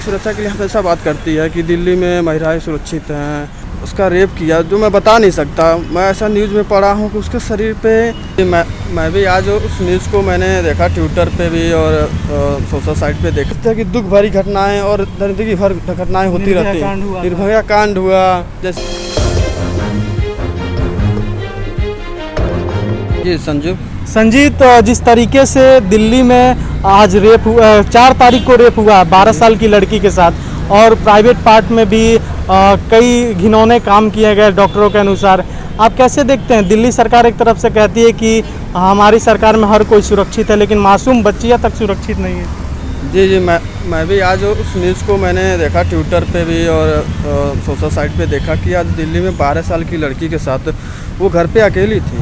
सुरक्षा के लिए हमेशा बात करती है कि दिल्ली में महिलाएं सुरक्षित हैं। उसका रेप किया जो मैं बता नहीं सकता, मैं ऐसा न्यूज़ में पढ़ा हूँ कि उसके शरीर पे मैं भी आज उस न्यूज़ को मैंने देखा ट्विटर पे भी और सोशल साइट पे देखा था कि दुख भरी घटनाएं और जिंदगी भर घटनाएं होती रहती हैं। निर्भया कांड हुआ जैसे जी संजीत, जिस तरीके से दिल्ली में आज रेप हुआ, 4 तारीख को रेप हुआ 12 साल की लड़की के साथ, और प्राइवेट पार्ट में भी कई घिनौने काम किए गए डॉक्टरों के अनुसार। आप कैसे देखते हैं? दिल्ली सरकार एक तरफ से कहती है कि हमारी सरकार में हर कोई सुरक्षित है, लेकिन मासूम बच्चियां तक सुरक्षित नहीं है। जी मैं भी आज उस न्यूज़ को मैंने देखा ट्विटर पे भी और सोशल साइट पे देखा कि आज दिल्ली में 12 साल की लड़की के साथ वो घर पे अकेली थी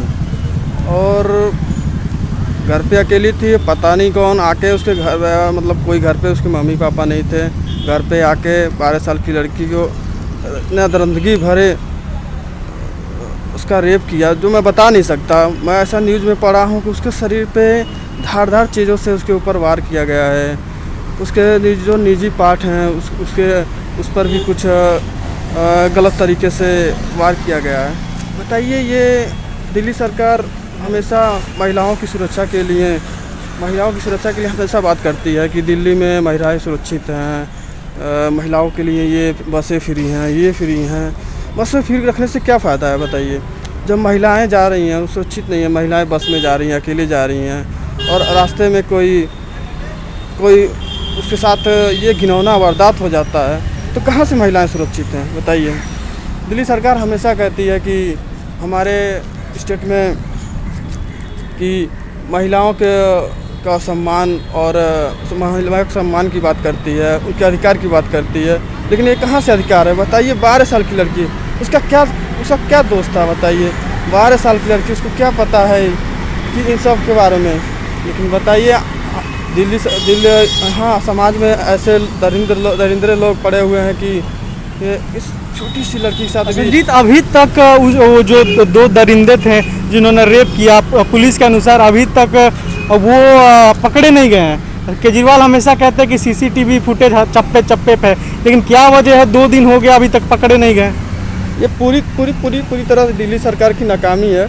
और घर पे अकेली थी। पता नहीं कौन आके उसके घर, मतलब कोई घर पे उसके मम्मी पापा नहीं थे, घर पे आके 12 साल की लड़की को इतना दरिंदगी भरे उसका रेप किया जो मैं बता नहीं सकता। मैं ऐसा न्यूज़ में पढ़ा हूँ कि उसके शरीर पे धारदार चीज़ों से उसके ऊपर वार किया गया है। उसके जो निजी पार्ट हैं उस पर भी कुछ गलत तरीके से वार किया गया है। बताइए, ये दिल्ली सरकार हमेशा महिलाओं की सुरक्षा के लिए हमेशा बात करती है कि दिल्ली में महिलाएं सुरक्षित हैं, महिलाओं के लिए ये बसें फ्री हैं, ये फ्री हैं। बसें फ्री रखने से क्या फ़ायदा है बताइए? जब महिलाएं जा रही हैं वो सुरक्षित नहीं है, महिलाएं बस में जा रही हैं, अकेले जा रही हैं और रास्ते में कोई उसके साथ ये घिनौना वारदात हो जाता है, तो कहाँ से महिलाएं सुरक्षित हैं बताइए? दिल्ली सरकार हमेशा कहती है कि हमारे स्टेट में कि महिलाओं का सम्मान और महिलाओं के सम्मान की बात करती है, उनके अधिकार की बात करती है, लेकिन ये कहाँ से अधिकार है बताइए? 12 साल की लड़की, उसका क्या दोष था बताइए? 12 साल की लड़की, उसको क्या पता है कि इन सब के बारे में? लेकिन बताइए, हाँ, समाज में ऐसे दरिंद्र लोग पड़े हुए हैं कि इस छोटी सी लड़की के साथ। संजीत, अभी तक वो जो 2 दरिंदे थे जिन्होंने रेप किया, पुलिस के अनुसार अभी तक वो पकड़े नहीं गए हैं। केजरीवाल हमेशा कहते हैं कि सीसीटीवी फुटेज चप्पे पे, लेकिन क्या वजह है 2 दिन हो गया अभी तक पकड़े नहीं गए? ये पूरी तरह दिल्ली सरकार की नाकामी है।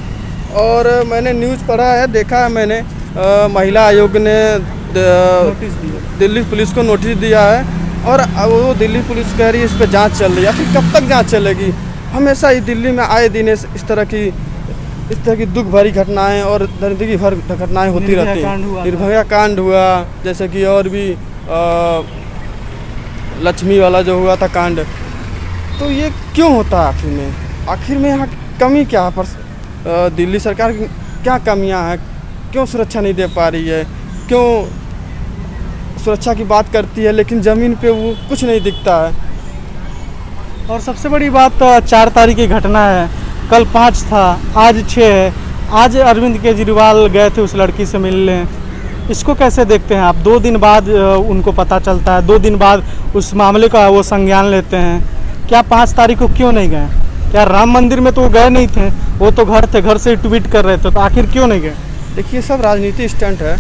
और मैंने न्यूज़ पढ़ा है, देखा है मैंने, महिला आयोग ने दिल्ली पुलिस को नोटिस दिया है और वो दिल्ली पुलिस कह रही है इस पर जांच चल रही है। फिर कब तक जांच चलेगी? हमेशा ही दिल्ली में आए दिन इस तरह की दुख भरी घटनाएं और जिंदगी भर घटनाएं होती रहती हैं। निर्भया कांड हुआ जैसे कि, और भी लक्ष्मी वाला जो हुआ था कांड। तो ये क्यों होता है आखिर में यहाँ कमी क्या है? पर दिल्ली सरकार की क्या कमियाँ हैं? क्यों सुरक्षा नहीं दे पा रही है? क्यों सुरक्षा की बात करती है लेकिन ज़मीन पे वो कुछ नहीं दिखता है? और सबसे बड़ी बात, 4 तारीख की घटना है, कल 5 था, आज 6 है। आज अरविंद केजरीवाल गए थे उस लड़की से मिलने। इसको कैसे देखते हैं आप? 2 दिन बाद उनको पता चलता है, 2 दिन बाद उस मामले का वो संज्ञान लेते हैं। क्या 5 तारीख को क्यों नहीं गए? क्या राम मंदिर में तो वो गए नहीं थे, वो तो घर से ट्वीट कर रहे थे, तो आखिर क्यों नहीं गए? देखिए, सब राजनीति स्टंट है।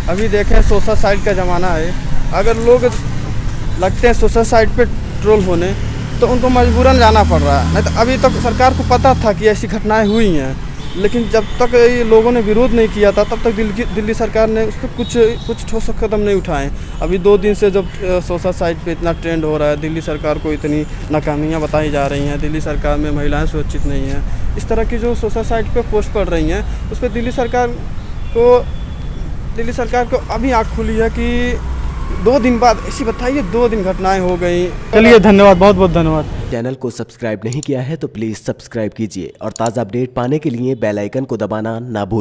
अभी देखें, सोशल साइट का ज़माना है। अगर लोग लगते हैं सोशल साइट पे ट्रोल होने तो उनको मजबूरन जाना पड़ रहा है। नहीं तो अभी तक सरकार को पता था कि ऐसी घटनाएं हुई हैं, लेकिन जब तक ये लोगों ने विरोध नहीं किया था तब तक दिल्ली सरकार ने उस पर कुछ ठोस कदम नहीं उठाए। अभी 2 दिन से जब सोशल साइट पे इतना ट्रेंड हो रहा है, दिल्ली सरकार को इतनी नाकामियाँ बताई जा रही हैं, दिल्ली सरकार में महिलाएं सुरक्षित नहीं हैं, इस तरह की जो सोशल साइट पे पोस्ट पड़ रही हैं, उस पर दिल्ली सरकार को अभी आँख खुली है कि 2 दिन बाद ऐसी, बताइए, 2 दिन घटनाएं हो गई। चलिए, धन्यवाद, बहुत बहुत धन्यवाद। चैनल को सब्सक्राइब नहीं किया है तो प्लीज़ सब्सक्राइब कीजिए और ताज़ा अपडेट पाने के लिए बेल आइकन को दबाना ना भूलें।